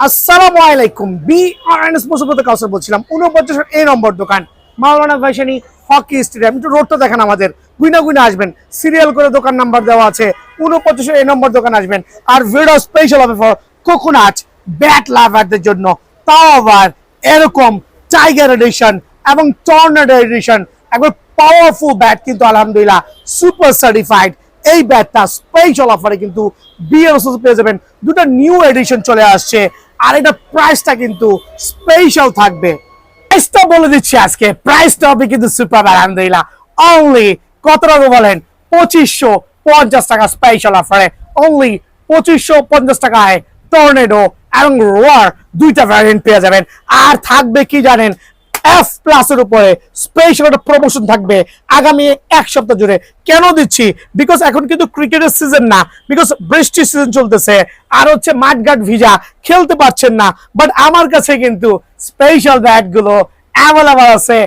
আসসালামু আলাইকুম। বিআরএনএস মুসিবত কাউসার বলছিলাম। 49 এ নম্বর দোকান, মাওলানা ভাইসানি হকি স্টেডিয়াম। একটু রোডটা দেখেন আমাদের, গুইনা গুইনা আসবেন, সিরিয়াল করে দোকান নাম্বার দেওয়া আছে। 49 এ নম্বর দোকান আসবেন। আর ভিডিও স্পেশাল হবে ফর কোকোনাট ব্যাট লাভারদের জন্য, তাও আবার এরকম টাইগার এডিশন এবং টর্নেডো এডিশন, একবার পাওয়ারফুল ব্যাট কিন্তু আলহামদুলিল্লাহ সুপার সার্টিফাইড। এই ব্যাটটা স্পেশাল অফারে কিন্তু বিএনএস পেয়ে যাবেন। দুটো নিউ এডিশন চলে আসছে, আর এটা প্রাইসটা কিন্তু স্পেশাল থাকবে। প্রাইসটা বলে দিচ্ছি আজকে, প্রাইসটা হবে কিন্তু সুপার আলহামদুলিল্লাহ। অনলি কত টাকা বলেন? 2550 টাকা স্পেশাল অফারে। অনলি 2550 টাকায় টর্নেডো এবং রোয়ার দুইটা ভ্যারিয়েন্ট পেয়ে যাবেন। আর থাকবে কি জানেন? এফ প্লাসের উপরে স্পেশাল একটা প্রমোশন থাকবে আগামী এক সপ্তাহ জুড়ে। কেন দিচ্ছি? বিকজ এখন কিন্তু ক্রিকেটের সিজন না, বিকজ বৃষ্টির সিজন চলতেছে, আর হচ্ছে মাঠঘাট ভিজা, খেলতে পারছেন না। বাট আমার কাছে কিন্তু স্পেশাল ব্যাট গুলো অ্যাভেলেবল আছে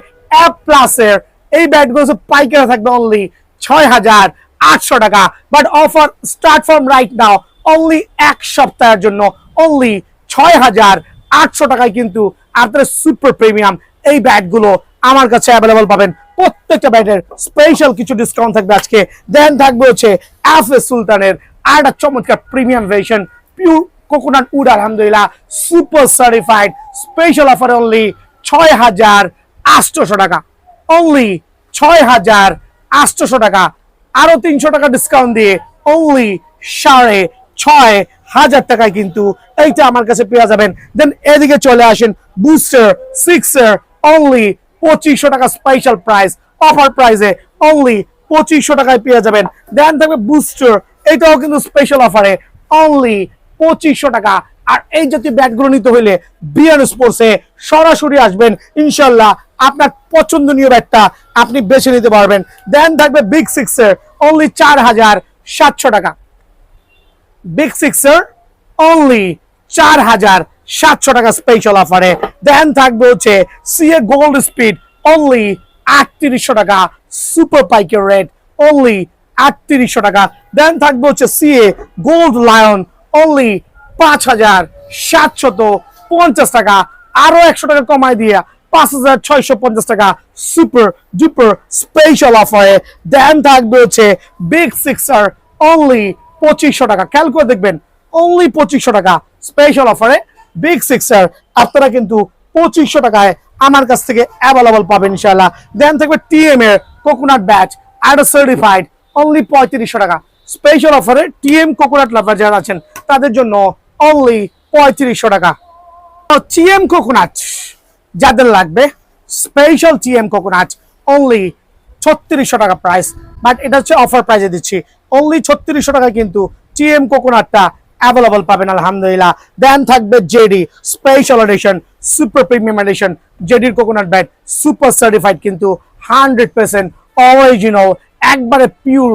এফ প্লাসের। এই ব্যাট গুলো পাইকারি থাকবে অনলি 6800 টাকা। But offer start from right now, only এক সপ্তাহের জন্য অনলি 6800 টাকায় কিন্তু আপনার সুপার প্রিমিয়াম এই ব্যাটগুলো আমার কাছে অ্যাভেলেবল পাবেন। প্রত্যেকটা ব্যাটের স্পেশাল কিছু ডিসকাউন্ট থাকবে আজকে। দেন থাকবে হচ্ছে এফএস সুলতানের আর একটা চমৎকার premium version pure coconut wood আলহামদুলিল্লাহ super certified. Special offer only 6800 টাকা, অনলি 6800 টাকা। আরো 300 টাকা ডিসকাউন্ট দিয়ে অনলি 6500 টাকায় কিন্তু এইটা আমার কাছে পেয়ে যাবেন। দেন এদিকে চলে আসেন বুস্টার সিক্সার, অনলি 2500 টাকা স্পেশাল প্রাইস, অফার প্রাইসে অনলি 2500 টাকায় পেয়ে যাবেন। দেন থাকবে বুস্টার, এটাও কিন্তু স্পেশাল অফারে অনলি 2500 টাকা। আর এই জাতীয় ব্যাটগুলো নিতে হইলে বিএন স্পোর্টসে সরাসরি আসবেন, ইনশাল্লাহ আপনার পছন্দনীয় ব্যাটটা আপনি বেছে নিতে পারবেন। দেন থাকবে বিগ সিক্সের, অনলি 4700 টাকা। বিগ সিক্সের অনলি 4700 টাকা স্পেশাল অফারে। দেন থাকবে হচ্ছে সিএ গোল্ড স্পিড, অনলি 3800 টাকা সুপার পাইকারি রেট, অনলি 3800 টাকা। দেন থাকবে হচ্ছে সিএ গোল্ড লায়ন, অনলি 5750 টাকা। আরো 100 টাকা কমাই দিয়ে 5650 টাকা সুপার ডুপার স্পেশাল অফারে। দেন থাকবে হচ্ছে বিগ সিক্সার, অনলি 2500 টাকা। খেয়াল করে দেখবেন, অনলি 2500 টাকা স্পেশাল অফারে বিগ সিক্সার আপনারা কিন্তু 2500 টাকায় আমার কাছ থেকে অ্যাভেলেবল পাবেন ইনশাআল্লাহ। দেন থাকবে টিএম এর কোকোনাট ব্যাচ আর সার্টিফাইড, অনলি 3500 টাকা স্পেশাল অফারে। টিএম কোকোনাট লাভার যারা আছেন তাদের জন্য অনলি 3500 টাকা। টিএম কোকোনাট যাদের লাগবে, স্পেশাল টিএম কোকোনাট অনলি 3600 টাকা প্রাইস। বাট এটা হচ্ছে অফার প্রাইসে দিচ্ছি, অনলি 3600 টাকা কিন্তু টিএম কোকোনাটটা অ্যাভেলেবল পাবেন আলহামদুলিল্লাহ। দেন থাকবে JD special edition super premium edition, জেডির কোকোনাট ব্যাট সুপার সার্টিফাইড কিন্তু 100% অরিজিনাল, একবারে পিওর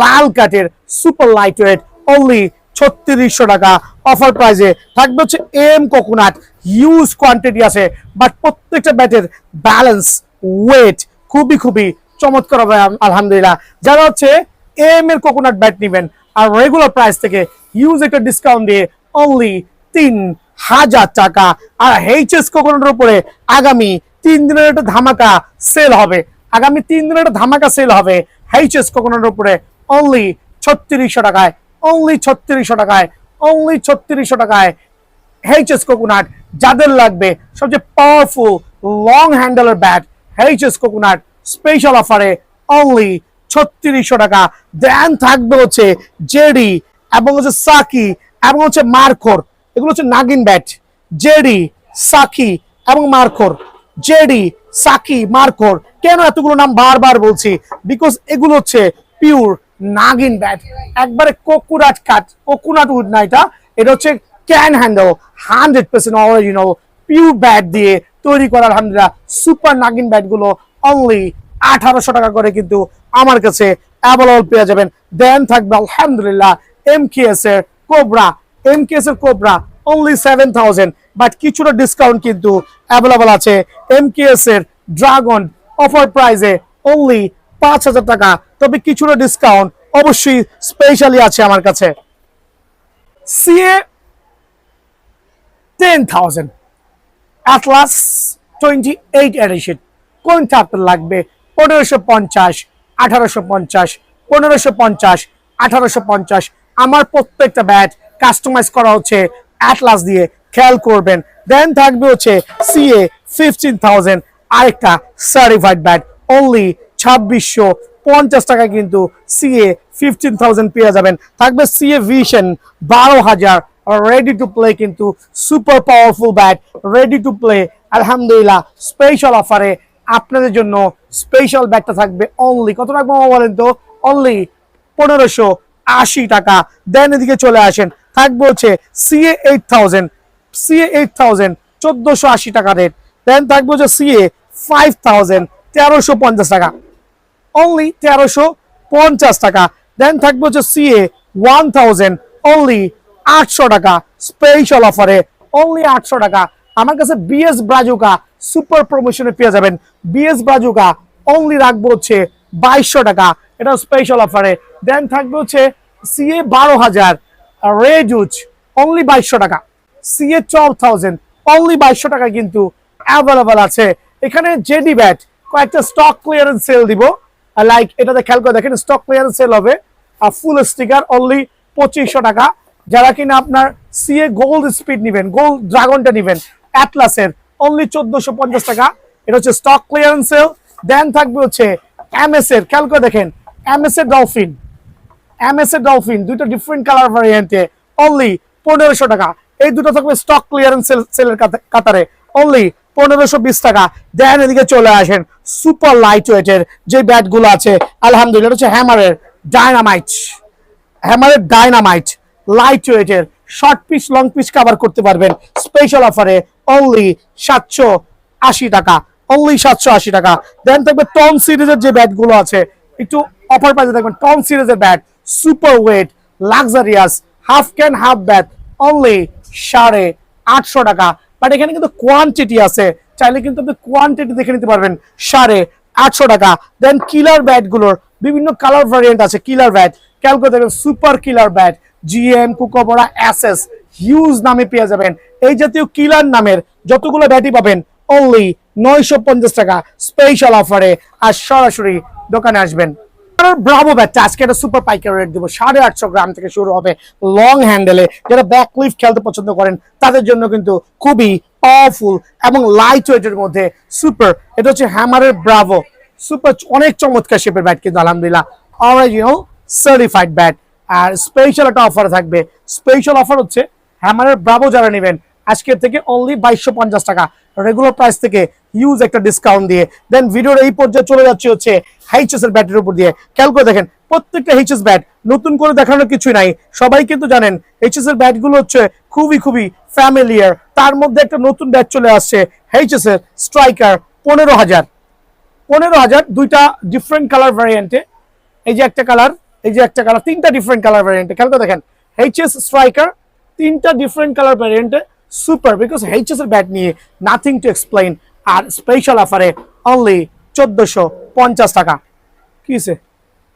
লাল কাঠের সুপার লাইট ওয়েট, অনলি 3600 টাকা অফার প্রাইসে। থাকবে হচ্ছে এম কোকোনাট, হিউজ কোয়ান্টিটি আছে, বাট প্রত্যেকটা ব্যাটের ব্যালেন্স ওয়েট খুবই খুবই চমৎকার হবে আলহামদুলিল্লাহ। যারা হচ্ছে এম এর কোকোনাট ব্যাট নেবেন আর রেগুলার প্রাইস থেকে হিউজ একটা ডিসকাউন্ট দিয়ে অনলি 3000 টাকা। আর এইচএস কোকোনাটের উপরে আগামী 3 দিনের একটা ধামাকা সেল হবে, আগামী 3 দিনের একটা ধামাকা সেল হবে এইচএস কোকোনাটের উপরে অনলি 3600 টাকায়, অনলি 3600 টাকায়, অনলি 3600 টাকায় এইচএস কোকোনাট। যাদের লাগবে সবচেয়ে পাওয়ারফুল লং হ্যান্ডেলের ব্যাট, এইচএস কোকোনাট স্পেশাল অফারে অনলি 3600 টাকা। দেন থাকবে হচ্ছে জেডি এবং হচ্ছে সাকি এবং হচ্ছে মার্কোর, এগুলো হচ্ছে নাগিন ব্যাট। জেডি, সাকি এবং মার্কোর, জেডি, সাকি, মার্কোর। কেন এতগুলো নাম বারবার বলছি? বিকজ এগুলো হচ্ছে পিওর নাগিন ব্যাট, একবারে কোকোনাট কাট, কোকোনাট উড না, এটা হচ্ছে can handle 100% original pure bat দিয়ে তৈরি করা আলহামদুলিল্লাহ সুপার নাগিন ব্যাট গুলো অনলি 1800 টাকা করে কিন্তু আমার কাছে অ্যাভেলেবল পেয়ে যাবেন। দেন থাকবে আলহামদুলিল্লাহ এমকেএস এর কোবরা, এমকেএস এর কোবরা অনলি 7000, বাট কিছুটা ডিসকাউন্ট কিন্তু অ্যাভেলেবল আছে। এমকেএস এর ড্রাগন অফার প্রাইসে অনলি 5000 টাকা, তবে কিছুটা ডিসকাউন্ট অবশ্যই স্পেশালি আছে আমার কাছে। সিএ 10,000 Atlas 28 edition কোনটা আপনার লাগবে 1550 1850 1550 1850 আমার প্রত্যেকটা ব্যাট কাস্টমাইজ করা হচ্ছে অ্যাটলাস দিয়ে খেয়াল করবেন দেন থাকবে হচ্ছে সিএ 15000 আরেকটা সার্টিফাইড ব্যাট অনলি 2650 টাকা কিন্তু সিএ 15000 পেয়ে যাবেন থাকবে CA vision 12000 ready to play কিন্তু super powerful bat ready to play আলহামদুলিল্লাহ স্পেশাল অফারে আপনাদের জন্য স্পেশাল ব্যাটটা থাকবে অনলি কত রাখবো বলেন তো অনলি 1580 টাকা দেন এদিকে চলে আসেন থাকবে হচ্ছে সিএ 8000 1480 টাকা রেট দেন থাকবে হচ্ছে সিএ 5000 1350 টাকা অনলি 1350 টাকা দেন থাকবে হচ্ছে সিএ 1000 অনলি 800 টাকা স্পেশাল অফারে অনলি 800 টাকা আমার কাছে বিএস ব্রাজুকা সুপার প্রমোশনে পেয়ে যাবেন বিএস ব্রাজুকা অনলি রাখবো হচ্ছে 2200 টাকা এটা স্পেশাল অফারে দেন থাকবে হচ্ছে সিএ 12000 রেজুচ অনলি 2200 টাকা সিএ 12000 অনলি 2200 টাকা কিন্তু অ্যাভেলেবল আছে এখানে জেডি ব্যাট কয়েকটা স্টক ক্লিয়ারেন্স সেল দিব লাইক এটাতে খেয়াল করে দেখেন স্টক ক্লিয়ারেন্স সেল হবে ফুল স্টিকার অনলি 2500 টাকা যারা কিনা আপনার সিএ গোল্ড স্পিড নেবেন গোল্ড ড্রাগনটা নেবেন অ্যাটলাসের অনলি 1450 টাকা এটা হচ্ছে স্টক ক্লিয়ারেন্স সেল দেন থাকবে হচ্ছে এমএস এর খেয়াল করে দেখেন এমএস এর ডলফিন দুটো ডিফারেন্ট কালার ভ্যারিয়েন্টে অনলি 1500 টাকা এই দুটো থাকবে স্টক ক্লিয়ারেন্স সেলের কাতারে অনলি 1520 টাকা দেন এদিকে চলে আসেন সুপার লাইট ওয়েটের যে ব্যাটগুলো আছে আলহামদুলিল্লাহ এটা হচ্ছে হ্যামারের ডায়নামাইট লাইট ওয়েটের short piece long piece cover করতে পারবেন স্পেশাল অফারে অনলি 780 টাকা অনলি 780 টাকা দেন থাকবে টন সিরিজের যে ব্যাটগুলো আছে একটু অফার প্রাইসে দেখবেন টন সিরিজের bat super weight luxurious half cane half bat only 850 টাকা বাট এখানে কিন্তু কোয়ান্টিটি আছে চাইলে কিন্তু আপনি কোয়ান্টিটি দেখে নিতে পারবেন 850 টাকা দেন কিলার ব্যাটগুলোর বিভিন্ন কালার ভ্যারিয়েন্ট আছে কিলার ব্যাট খেয়াল করে দেখবেন super killer bat GM Kookaburra SS huge নামে পেয়ে যাবেন এই জাতীয় কিলার নামের যতগুলো ব্যাটই পাবেন অনলি 950 টাকা স্পেশাল অফারে আর সরাসরি দোকানে আসবেন ব্রাভো ব্যাটটা আজকে একটা সুপার পাইকারি রেট দিব 850 গ্রাম থেকে শুরু হবে লং হ্যান্ডেলে যারা ব্যাক লিফট খেলতে পছন্দ করেন তাদের জন্য কিন্তু খুবই পাওয়ারফুল এবং লাইট ওয়েটের মধ্যে সুপার এটা হচ্ছে হ্যামারের ব্রাভো সুপার অনেক চমৎকার শেপের ব্যাট কিন্তু আলহামদুলিল্লাহ অরিজিনাল সার্টিফাইড ব্যাট আর স্পেশাল একটা অফার থাকবে স্পেশাল অফার হচ্ছে হ্যামারের ব্রাভো যারা নেবেন আজকের থেকে অনলি 2250 টাকা রেগুলার প্রাইস থেকে হিউজ একটা ডিসকাউন্ট দিয়ে দেন ভিডিওর এই পর্যায়ে চলে যাচ্ছে হচ্ছে এইচএস এর ব্যাটের উপর দিয়ে খেয়াল করে দেখেন প্রত্যেকটা এইচএস ব্যাট নতুন করে দেখানোর কিছুই নাই সবাই কিন্তু জানেন এইচএস এর ব্যাটগুলো হচ্ছে খুবই ফ্যামিলিয়ার তার মধ্যে একটা নতুন ব্যাট চলে আসছে এইচএস এর স্ট্রাইকার 15000 দুইটা ডিফারেন্ট কালার ভ্যারিয়েন্টে এই যে একটা কালার তিনটা ডিফারেন্ট কালার ভ্যারিয়েন্টে খেয়াল করে দেখেন এইচএস স্ট্রাইকার তিনটা ডিফারেন্ট কালার ভ্যারিয়েন্টে সুপার বিকজ এইচএস এর ব্যাট নিয়ে নাথিং টু এক্সপ্লেইন আর স্পেশাল অফারে অনলি 1450 টাকা কি হইছে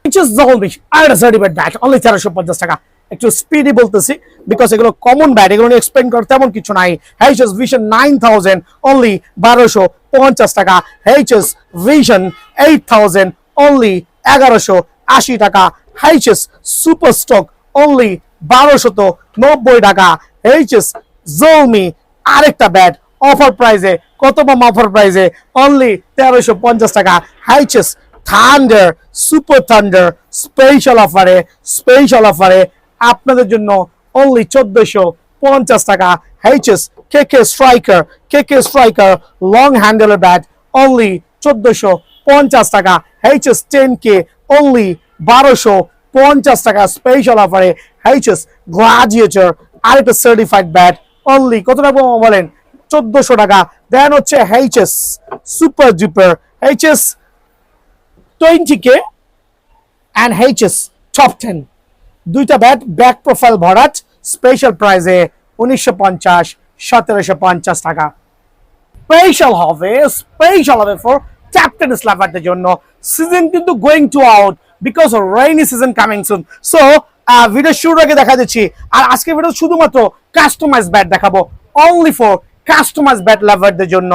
এইচএস জলবি আর সার্টিফাইড ব্যাট অনলি 1350 টাকা একটু স্পিডি বলতেছি বিকজ এগুলো কমন ব্যাট এগুলো নিয়ে এক্সপ্লেইন করতে তেমন কিছু নাই এইচএস ভিশন 9000 অনলি 1250 টাকা এইচএস ভিশন 8000 অনলি 1180 টাকা এইচএস সুপার স্টক অনলি 1290 টাকা এইচএস জলমি আরেকটা ব্যাট অফার প্রাইসে কত পাম অফার প্রাইসে অনলি 1350 টাকা HS thunder super thunder special অফারে আপনাদের জন্য অনলি 1450 টাকা এইচএস কেকে স্ট্রাইকার লং হ্যান্ডেলের ব্যাট অনলি 1450 টাকা এইচএস 10K অনলি 1250 টাকা স্পেশাল অফারে এইচএস গ্লাডিয়েটর আরেকটা সার্টিফাইড ব্যাট অনলি কত টাকা বলেন 1400 টাকা দেন হচ্ছে HS super duper HS 20K and HS top 10 দুইটা ব্যাট ব্যাক প্রোফাইল ভরাট স্পেশাল প্রাইসে 1950 1750 টাকা স্পেশাল হবে ফর ক্যাপ্টেন স্ল্যাভারদের জন্য সিজন কিন্তু going to out because of rainy season coming soon so video শুরুর আগে দেখা দিচ্ছি আর আজকে ভিডিও শুধুমাত্র কাস্টমাইজ ব্যাট দেখাবো অনলি ফর কাস্টমাইজ ব্যাট লাভারদের জন্য।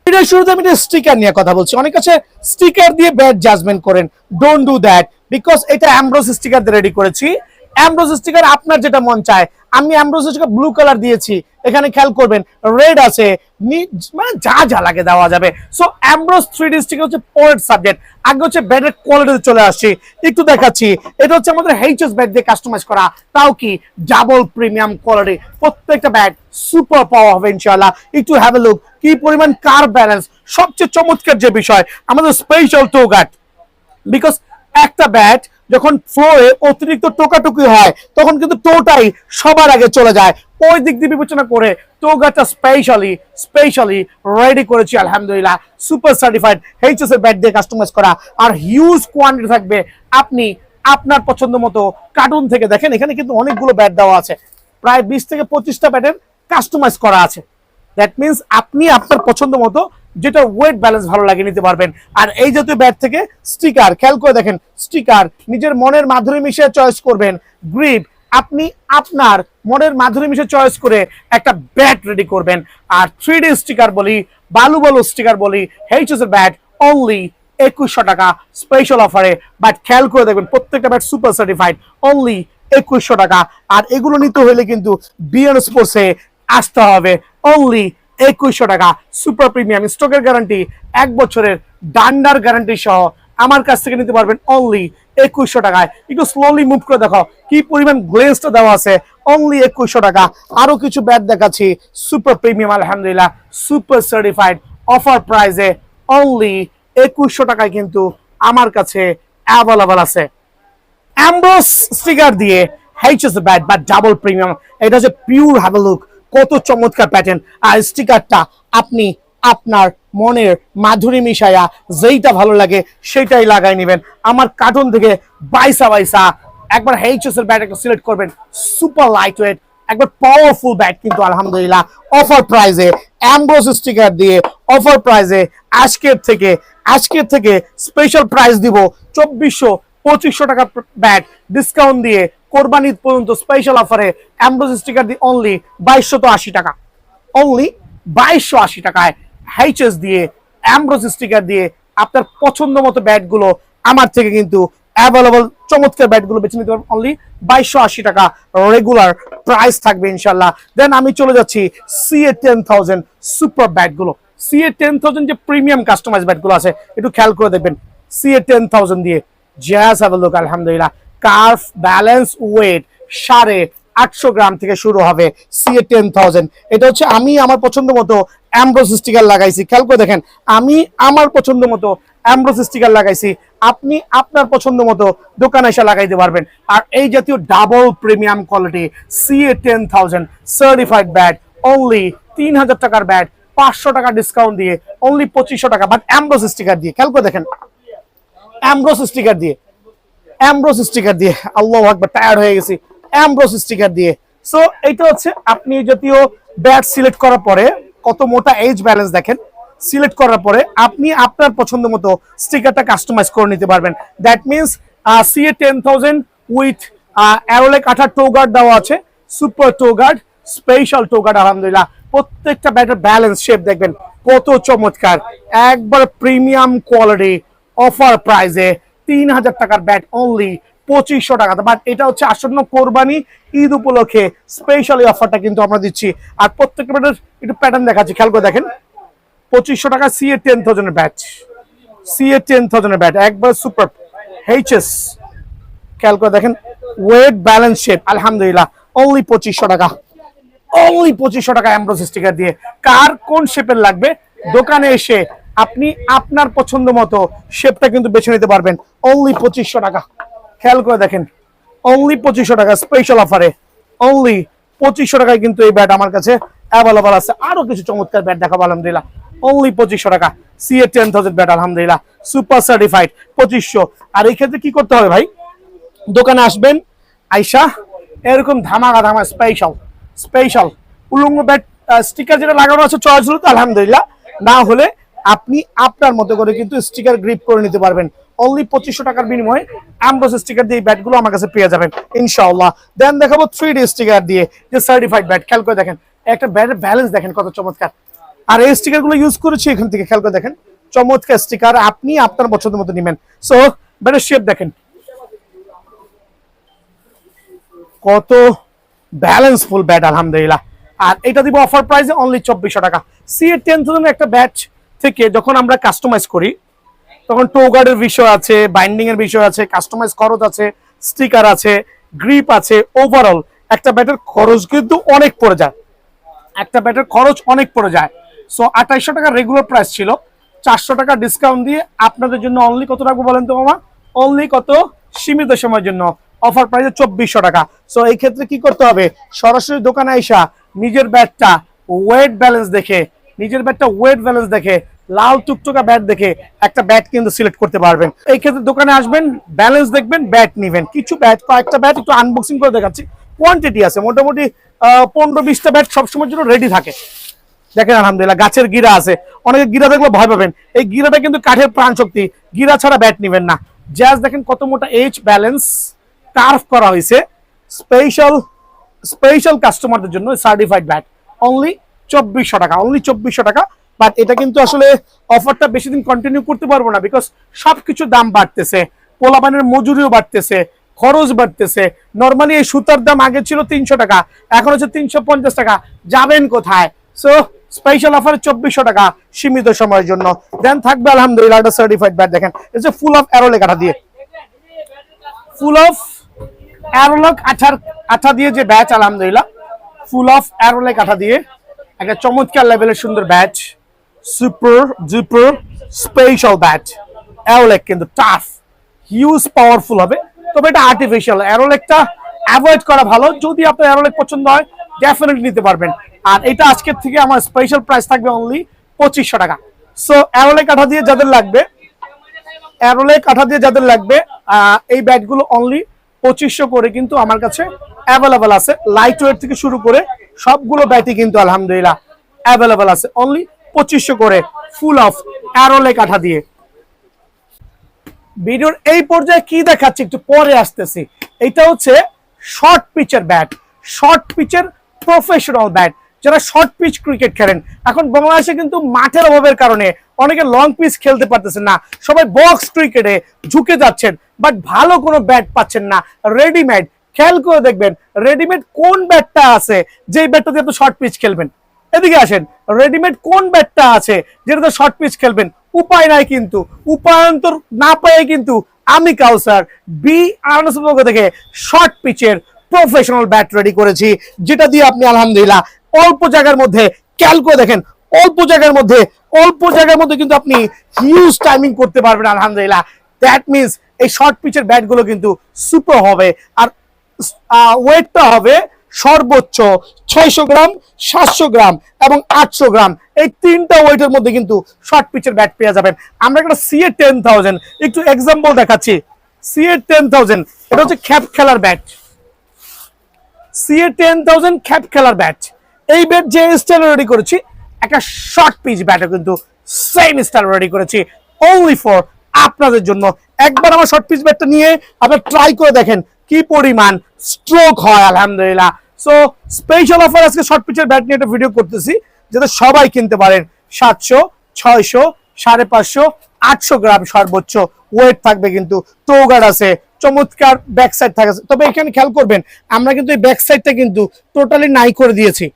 ভিডিওর শুরুতে আমি স্টিকার নিয়ে কথা বলছি। অনেক আছে স্টিকার দিয়ে ব্যাট জাজমেন্ট করেন, ডোন্ট ডু দ্যাট, বিকজ এটা অ্যামব্রোস স্টিকার দিয়ে রেডি করেছি। অ্যামব্রোস স্টিকার আপনার যেটা মন চায়, আমি অ্যামব্রোস স্টিকার ব্লু কালার দিয়েছি, এখানে খেয়াল করবেন রেড আছে, মানে যা যা লাগে দেওয়া যাবে। সো অ্যামব্রোস 3D স্টিকার হচ্ছে পরের সাবজেক্ট। আগে হচ্ছে ব্যাটের কোয়ালিটিতে চলে আসছি, একটু দেখাচ্ছি। এটা হচ্ছে আমাদের এইচএস ব্যাট দিয়ে কাস্টমাইজ করা, তাও কি ডাবল প্রিমিয়াম কোয়ালিটি। প্রত্যেকটা ব্যাট সুপার পাওয়ার হবে ইনশাআল্লাহ। একটু হ্যাভ এ লুক, কি পরিমাণ কার ব্যালেন্স। সবচেয়ে চমৎকার যে বিষয়, আমাদের স্পেশাল টো গার্ড, বিকজ একটা ব্যাট যখন ফ্লোরে অতিরিক্ত টোকাটুকি হয় তখন কিন্তু টোটাই সবার আগে চলে যায়। ওই দিক দিয়ে বিবেচনা করে টো গার্ডটা স্পেশালি রেডি করেছি আলহামদুলিল্লাহ। সুপার সার্টিফাইড এইচএস এর ব্যাট দিয়ে কাস্টমাইজ করা, আর হিউজ কোয়ান্টিটি থাকবে। আপনি আপনার পছন্দ মতো কার্টুন থেকে দেখেন, এখানে কিন্তু অনেকগুলো ব্যাট দেওয়া আছে, প্রায় 20 থেকে 25টা ব্যাটের কাস্টমাইজ করা আছে। দ্যাট মিনস আপনি আপনার পছন্দ মতো যেটা ওয়েট ব্যালেন্স ভালো লাগে নিতে পারবেন। আর এই জাতীয় ব্যাট থেকে স্টিকার, খেয়াল করে দেখেন, স্টিকার নিজের মনের মাধুরী মিশিয়ে চয়েস করবেন। গ্রিপ আপনি আপনার মনের মাধুরী মিশিয়ে চয়েস করে একটা ব্যাট রেডি করবেন। আর 3D স্টিকার বলি, বালু স্টিকার বলি, এইচএস এর ব্যাট অনলি 2100 টাকা স্পেশাল অফারে। বাট খেয়াল করে দেখবেন প্রত্যেকটা ব্যাট সুপার সার্টিফাইড, অনলি 2100 টাকা। আর এগুলো নিতে হলে কিন্তু বিএন স্পোর্টসে আসতে হবে, অনলি 2100 টাকা। সুপার প্রিমিয়াম স্টকের গ্যারান্টি, 1 বছরের ডান্ডার গ্যারান্টি সহ আমার কাছ থেকে নিতে পারবেন অনলি 2100 টাকায়। একটু স্লোলি মুভ করে দেখো কি পরিমাণ গ্লেজটা দেওয়া আছে, অনলি 2100 টাকা। আরো কিছু ব্যাট দেখাচ্ছি সুপার প্রিমিয়াম আলহামদুলিল্লাহ, সুপার সার্টিফাইড অফার প্রাইসে অনলি 2100 টাকায় কিন্তু আমার কাছে অ্যাভেলেবল আছে। অ্যামব্রোস স্টিকার দিয়ে এইচএস ব্যাট বা ডাবল প্রিমিয়াম, এটা হচ্ছে পিওর হ্যাভ এ লুক, কত চমৎকার প্যাটার্ন। আর স্টিকারটা আপনি আপনার মনের মাধুরী মিশাইয়া যেইটা ভালো লাগে সেটাই লাগাই নেবেন। আমার কার্টুন থেকে বাইসা একবার এইচএস এর ব্যাট একটা সিলেক্ট করবেন, সুপার লাইট ওয়েট, একবার পাওয়ারফুল ব্যাট কিন্তু আলহামদুলিল্লাহ অফার প্রাইসে অ্যামব্রোস স্টিকার দিয়ে অফার প্রাইসে আজকের থেকে স্পেশাল প্রাইস দিব 2400-2500 টাকা ব্যাট ডিসকাউন্ট দিয়ে কোরবানি ঈদ পর্যন্ত স্পেশাল অফারে অ্যামব্রোস স্টিকার দিয়ে অনলি 2280 টাকা, অনলি 2280 টাকায় এইচএস দিয়ে অ্যামব্রোস স্টিকার দিয়ে আপনার পছন্দ মতো ব্যাটগুলো আমার থেকে কিন্তু অ্যাভেলেবল। চমৎকার ব্যাটগুলো বেছে নিতে পারবেন অনলি 2280 টাকা রেগুলার প্রাইস থাকবে ইনশাল্লাহ। দেন আমি চলে যাচ্ছি CA10000 সুপার ব্যাটগুলো। CA10000 যে প্রিমিয়াম কাস্টমাইজ ব্যাটগুলো আছে একটু খেয়াল করে দেখবেন। CA10000 দিয়ে জাস্ট হ্যাভ এ লুক আলহামদুলিল্লাহ। কার্ভ ব্যালেন্স ওয়েট 850 গ্রাম থেকে শুরু হবে। CA10000 এটা হচ্ছে আমি আমার পছন্দ মতো অ্যামব্রোস স্টিকার লাগাইছি, খেয়াল করে দেখেন, আমি আমার পছন্দ মতো অ্যামব্রোস স্টিকার লাগাইছি, আপনি আপনার পছন্দ মতো দোকানে এসে লাগাইতে পারবেন। আর এই জাতীয় double premium quality CA10000 certified bat only 3000 টাকার ব্যাট 500 টাকা ডিসকাউন্ট দিয়ে অনলি 2500 টাকা, বাট অ্যামব্রোস স্টিকার দিয়ে, খেয়াল করে দেখেন, অ্যামব্রোস স্টিকার দিয়ে আল্লাহু আকবার, টায়ার্ড হয়ে গেছি, অ্যামব্রোস স্টিকার দিয়ে। সো এইটা হচ্ছে আপনি জাতীয় ব্যাট সিলেক্ট করার পরে কত মোটা এজ ব্যালেন্স দেখেন, সিলেক্ট করার পরে আপনি আপনার পছন্দ মতো স্টিকারটা কাস্টমাইজ করে নিতে পারবেন। দ্যাট মিনস CA10000 উইথ অ্যারোলে কাঠা টো গার্ড দেওয়া আছে, সুপার টো গার্ড, স্পেশাল টো গার্ড আলহামদুলিল্লাহ। প্রত্যেকটা ব্যাটের ব্যালেন্স শেপ দেখবেন কত চমৎকার, একবার প্রিমিয়াম কোয়ালিটি অফার প্রাইসে 3000 টাকার ব্যাট অনলি 2500 টাকা। বাট এটা হচ্ছে আসন্ন কোরবানি ঈদ উপলক্ষে স্পেশালি অফারটা কিন্তু আমরা দিচ্ছি। আর প্রত্যেকটা ব্যাটের একটু প্যাটার্ন দেখাচ্ছি, খেয়াল করে দেখেন। 2500 টাকা CA10000 এর ব্যাট, CA10000 এর ব্যাট একবার সুপার এইচএস, খেয়াল করে দেখেন, ওয়েট ব্যালেন্স শেপ আলহামদুলিল্লাহ অনলি 2500 টাকা, অনলি 2500 টাকা অ্যামব্রোস স্টিকার দিয়ে। কার কোন শেপের লাগবে দোকানে এসে আপনি আপনার পছন্দ মতো শেপটা কিন্তু বেছে নিতে পারবেন অনলি 2500 টাকা। খেয়াল করে দেখেন অনলি 2500 টাকা স্পেশাল অফারে, অনলি 2500 টাকায় কিন্তু এই ব্যাট আমার কাছে অ্যাভেলেবল আছে। আরো কিছু চমৎকার ব্যাট দেখাবো আলহামদুলিল্লাহ, অনলি 2500 টাকা CA10000 ব্যাট আলহামদুলিল্লাহ সুপার সার্টিফাইড 2500। আর এই ক্ষেত্রে কি করতে হবে ভাই, দোকানে আসবেন, আইসা এরকম ধামাকা স্পেশাল উলঙ্গ ব্যাট স্টিকার যেটা লাগানো আছে চয়েস হলো তো আলহামদুলিল্লাহ, না হলে আপনি আপনার মতো করে কিন্তু স্টিকার গ্রিপ করে নিতে পারবেন অনলি 2500 টাকার বিনিময়ে। অ্যামব্রোস স্টিকার দিয়ে ব্যাটগুলো আমার কাছে পেয়ে যাবেন ইনশাআল্লাহ। দেন দেখাবো 3D স্টিকার দিয়ে যে সার্টিফাইড ব্যাট, খেয়াল করে দেখেন একটা ব্যাটের ব্যালেন্স দেখেন কত চমৎকার। আর এই স্টিকার গুলো ইউজ করেছি এখান থেকে, খেয়াল করে দেখেন চমৎকার স্টিকার, আপনি আপনার পছন্দ মতো নেবেন। সো ব্যাটের শেপ দেখেন কত ব্যালেন্সফুল ব্যাট আলহামদুলিল্লাহ। আর এটা দিব অফার প্রাইসে অনলি 2400 টাকা। CA-10,000 একটা ব্যাট থেকে যখন আমরা কাস্টমাইজ করি তখন টো গার্ডের বিষয় আছে, বাইন্ডিং এর বিষয় আছে, কাস্টমাইজ খরচ আছে, স্টিকার আছে, গ্রিপ আছে, ওভারঅল একটা ব্যাটের খরচ কিন্তু অনেক পড়ে যায়, একটা ব্যাটের খরচ অনেক পড়ে যায়। সো 2800 টাকা রেগুলার প্রাইস ছিল, 400 টাকা ডিসকাউন্ট দিয়ে আপনাদের জন্য অনলি কত রাখবো বলেন তো মামা? অনলি কত? সীমিত সময়ের জন্য অফার প্রাইসে 2400 টাকা। সো এই ক্ষেত্রে কি করতে হবে? সরাসরি দোকানে আইসা নিজের ব্যাটটা ওয়েট ব্যালেন্স দেখে, নিজের ব্যাটটা ওয়েট ব্যালেন্স দেখে, লাল টুকটুকা ব্যাট দেখে একটা ব্যাট কিন্তু সিলেক্ট করতে পারবেন। এই ক্ষেত্রে দোকানে আসবেন, ব্যালেন্স দেখবেন, ব্যাট নিবেন। কিছু ব্যাট, কয়েকটা ব্যাট একটু আনবক্সিং করে দেখাচ্ছি। কোয়ান্টিটি আছে মোটামুটি 15-20টা ব্যাট সবসময়ের জন্য রেডি থাকে। দেখেন আলহামদুলিল্লাহ গাছের গিরা আছে, অনেকে গিরা দেখলে ভয় পাবেন, এই গিরাটা কিন্তু কাঠের প্রাণ শক্তি, গিরা ছাড়া ব্যাট নিবেন না। জাস্ট দেখেন কত মোটা এইচ ব্যালেন্স কার্ভ করা হয়েছে, স্পেশাল স্পেশাল কাস্টমারদের জন্য সার্টিফাইড ব্যাট, অনলি 2400 টাকা, অনলি 2400 টাকা। বাট এটা কিন্তু আসলে অফারটা বেশি দিন কন্টিনিউ করতে পারবো না, বিকজ সবকিছুর দাম বাড়তেছে, পোলাপানের মজুরিও বাড়তেছে, খরচ বাড়তেছে। নর্মালি এই সুতার দাম আগে ছিল 300 টাকা, এখন হচ্ছে 350 টাকা, যাবেন কোথায়? সো স্পেশাল অফারে 2400 টাকা সীমিত সময়ের জন্য। দেন থাকবে আলহামদুলিল্লাহ একটা সার্টিফাইড ব্যাট, দেখেন এই যে ফুল অফ অ্যারোলে কাটা দিয়ে, ফুল অফ অ্যারোলক আঠা দিয়ে যে ব্যাচ, আলহামদুলিল্লাহ ফুল অফ অ্যারোলে কাঠা দিয়ে একটা চমৎকার লেভেলের সুন্দর batch, super duper special batch. অ্যারোলেক কিন্তু টাফ, হিউজ পাওয়ারফুল হবে, তবে এটা আর্টিফিশিয়াল। অ্যারোলেকটা অ্যাভয়েড করা ভালো, যদি আপনার অ্যারোলেক পছন্দ হয় ডেফিনেটলি নিতে পারবেন। আর এটা আজকের থেকে আমার স্পেশাল প্রাইস থাকবে অনলি 2500 টাকা। সো অ্যারোলেক কাঠা দিয়ে যাদের লাগবে, অ্যারোলেক কাঠা দিয়ে যাদের লাগবে, এই ব্যাটগুলো অনলি 2500 করে কিন্তু আমার কাছে অ্যাভেলেবল আছে। লাইট ওয়েট থেকে শুরু করে সবগুলো ব্যাটই কিন্তু আলহামদুলিল্লাহ অ্যাভেলেবল আছে, অনলি 2500 করে ফুল অফ অ্যারোলে কাঠা দিয়ে। ভিডিওর এই পর্যায়ে কি দেখাচ্ছি একটু পরে আসতেছি। এটা হচ্ছে শর্ট পিচের ব্যাট, শর্ট পিচের প্রফেশনাল ব্যাট। যারা শর্ট পিচ ক্রিকেট খেলেন, এখন বাংলাদেশে কিন্তু মাঠের অভাবের কারণে অনেকে লং পিচ খেলতে পারতেছেন না, সবাই বক্স ক্রিকেটে ঝুঁকে যাচ্ছেন, বাট ভালো কোনো ব্যাট পাচ্ছেন না। রেডিমেড, খেয়াল করে দেখবেন রেডিমেড কোন ব্যাটটা আছে যে ব্যাটটা দিয়ে আপনি শর্ট পিচ খেলবেন। এদিকে আসেন, রেডিমেড কোন ব্যাটটা আছে যেটাতে শর্ট পিচ খেলবেন? উপায় নাই, কিন্তু উপায়ন্তর না পেয়ে কিন্তু আমি কাউসার বি আর্নস পক্ষ থেকে শর্ট পিচের প্রফেশনাল ব্যাট রেডি করেছি, যেটা দিয়ে আপনি আলহামদুলিল্লাহ অল্প জায়গার মধ্যে, খেয়াল করে দেখেন অল্প জায়গার মধ্যে কিন্তু আপনি হিউজ টাইমিং করতে পারবেন আলহামদুলিল্লাহ। দ্যাট মিনস এই শর্ট পিচের ব্যাটগুলো কিন্তু সুপার হবে। আর ওয়েটটা হবে সর্বোচ্চ 600 গ্রাম, 700 গ্রাম এবং 800 গ্রাম, এই তিনটা ওয়েটের মধ্যে কিন্তু শর্ট পিচের ব্যাট পেয়ে যাবেন। আমরা একটা CA-10,000 একটু এক্সাম্পল দেখাচ্ছি। CA-10,000 এটা হচ্ছে খ্যাপ খেলার ব্যাট, CA-10,000 খ্যাপ খেলার ব্যাট। এই ব্যাট যে স্টাইল রেডি করেছি, একটা শর্ট পিচ ব্যাটও কিন্তু সেম স্টাইল রেডি করেছি অনলি ফর আপনাদের জন্য। একবার আমার শর্ট পিচ ব্যাটটা নিয়ে আপনারা ট্রাই করে দেখেন কি পরিমাণ স্ট্রোক হয় আলহামদুলিল্লাহ। সো স্পেশাল অফার আজকে শর্ট পিচের ব্যাট নিয়ে একটা ভিডিও করতেছি, যাতে সবাই কিনতে পারেন। 700, 600, 550, 800 গ্রাম সর্বোচ্চ ওয়েট থাকবে, কিন্তু টোগার্ড আছে, চমৎকার ব্যাক সাইড থাকে। তবে এখানে খেয়াল করবেন আমরা কিন্তু এই ব্যাক সাইডটা কিন্তু টোটালি নাই করে দিয়েছি।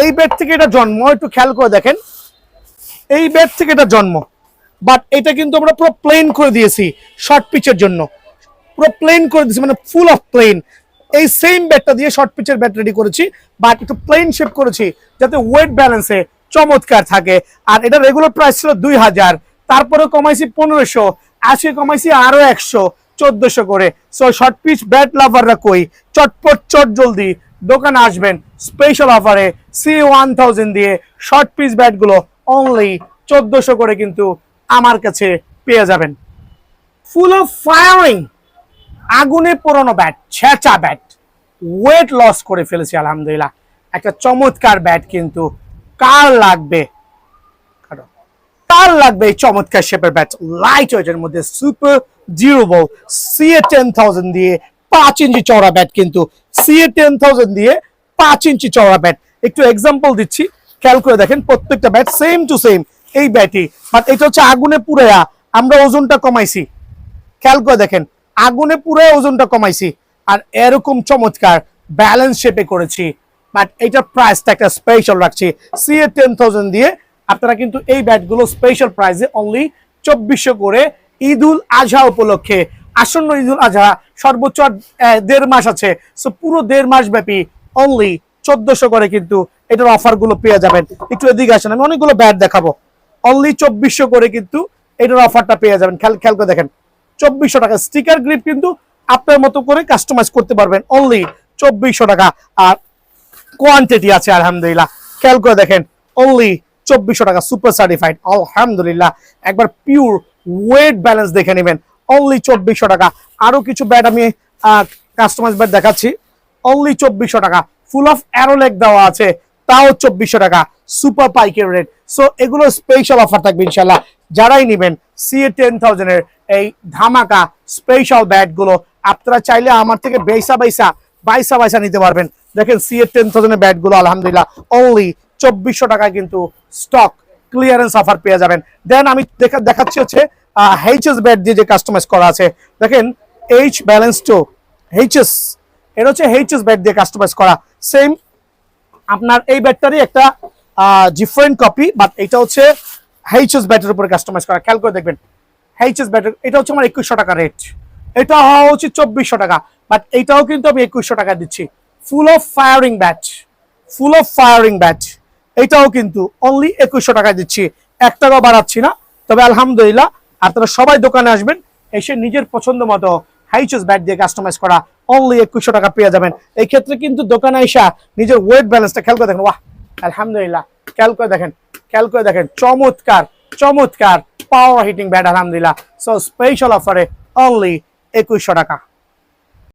এই ব্যাট থেকে এটা জন্ম, একটু খেয়াল করে দেখেন, এই ব্যাট থেকে এটা জন্ম, বাট এটা কিন্তু আমরা পুরো প্লেন করে দিয়েছি শর্ট পিচের জন্য, পুরো প্লেন করে দিয়েছি, মানে ফুল অফ প্লেন। এই সেম ব্যাটটা দিয়ে শর্ট পিচের ব্যাট রেডি করেছি, বাট একটু প্লেন শেপ করেছি যাতে ওয়েট ব্যালেন্সে চমৎকার থাকে। আর এটা রেগুলার প্রাইস ছিল 2000, তারপরে কমাইছি 1500, আজকে কমাইছি আরো 100, 1400 করে। সো শর্ট পিচ ব্যাট লাভাররা কই, চটপট চট জলদি দোকানে আসবেন, স্পেশাল অফারে CA-1000 দিয়ে শর্ট পিচ ব্যাটগুলো অনলি 1400 করে কিন্তু আমার কাছে পেয়ে যাবেন। ফুল অফ ফায়ারিং, আগুনে পোড়ানো ব্যাট, ছেঁচা ব্যাট, ওয়েট লস করে ফেলেছি আলহামদুলিল্লাহ। একটা চমৎকার ব্যাট কিন্তু কার লাগবে, এই চমৎকার শেপের ব্যাট, লাইট ওয়েটের মধ্যে সুপার ডিউরেবল CA-10,000 দিয়ে 5 ইঞ্চি চওড়া ব্যাট, কিন্তু CA-10,000 দিয়ে 5 ইঞ্চি চওড়া ব্যাট। একটু এক্সাম্পল দিচ্ছি, খেয়াল করে দেখেন প্রত্যেকটা ব্যাট সেম টু সেম এই ব্যাটই, বাট এটা হচ্ছে আগুনে পুড়াইয়া আমরা ওজনটা কমাইছি। খেয়াল করে দেখেন আগুনে পুরো ওজনটা কমাইছি, আর এরকম চমৎকার ব্যালেন্স শেপে করেছি। বাট এটার প্রাইসটা একটা স্পেশাল রাখছি, CA 10,000 দিয়ে আপনারা কিন্তু এই ব্যাটগুলো স্পেশাল প্রাইসে অনলি 2400 করে ঈদুল আজহা উপলক্ষে। আসন্ন ঈদুল আজহা সর্বোচ্চ 1.5 মাস আছে, সো পুরো 1.5 মাস ব্যাপী অনলি 1400 করে কিন্তু এটার অফার গুলো পেয়ে যাবেন। একটু এদিকে আসেন, আমি অনেকগুলো ব্যাট দেখাবো। অনলি 2400 করে কিন্তু এটার অফারটা পেয়ে যাবেন। খেয়াল করে দেখেন 2400 টাকা। স্টিকার গ্রিপ কিন্তু আপনার মতো করে কাস্টমাইজ করতে পারবেন অনলি 2400 টাকা। আর কোয়ান্টিটি আছে আলহামদুলিল্লাহ, খেয়াল করে দেখেন অনলি 2400 টাকা, সুপার সার্টিফাইড আলহামদুলিল্লাহ। একবার পিওর ওয়েট ব্যালেন্স দেখে নেবেন অনলি 2400 টাকা। আরো কিছু ব্যাট আমি কাস্টমাইজ ব্যাট দেখাচ্ছি অনলি 2400 টাকা। ফুল অফ অ্যারো লেগ দেওয়া আছে, তাও 2400 টাকা, সুপার পাইকের রেট। সো এগুলো স্পেশাল অফার থাকবে ইনশাল্লাহ। যারাই নেবেন CA 10,000 এর এই ধামাকা স্পেশাল ব্যাট গুলো, আপনারা চাইলে আমার থেকে বাইসা নিতে পারবেন। দেখেন CA 10,000 এর ব্যাট গুলো আলহামদুলিল্লাহ অনলি 2400 টাকায় কিন্তু স্টক ক্লিয়ারেন্স অফার পেয়ে যাবেন। দেন আমি দেখাচ্ছি হচ্ছে HS ব্যাট দিয়ে যে কাস্টমাইজ করা আছে। দেখেন H ব্যালেন্স টু HS, এটা হচ্ছে HS ব্যাট দিয়ে কাস্টমাইজ করা। সেম আপনার এই ব্যাটটারই একটা ডিফারেন্ট কপি, বাট এটা হচ্ছে HS ব্যাটের উপরে কাস্টমাইজ করা। খেয়াল করে দেখবেন HS ব্যাটের, এটা হচ্ছে আমার 2100 টাকা রেট, এটা হওয়া উচিত 2400 টাকা, বাট এইটাও কিন্তু আমি 2100 টাকা দিচ্ছি। ফুল অফ ফায়ারিং ব্যাট, এটাও কিন্তু অনলি 2100 টাকা দিচ্ছি, 1 টাকাও বাড়াচ্ছি না। তবে আলহামদুলিল্লাহ আপনারা সবাই দোকানে আসবেন, এসে নিজের পছন্দ মতো HS ব্যাট দিয়ে কাস্টমাইজ করা অনলি 2100 টাকা পেয়ে যাবেন। এই ক্ষেত্রে কিন্তু দোকানে এসে নিজের ওয়েট ব্যালেন্সটা খেয়াল করে দেখেন, ওয়াহ আলহামদুলিল্লাহ, খেয়াল করে দেখেন চমৎকার পাওয়ার হিটিং ব্যাট আলহামদুলিল্লাহ। সো স্পেশাল অফারে অনলি 2100 টাকা।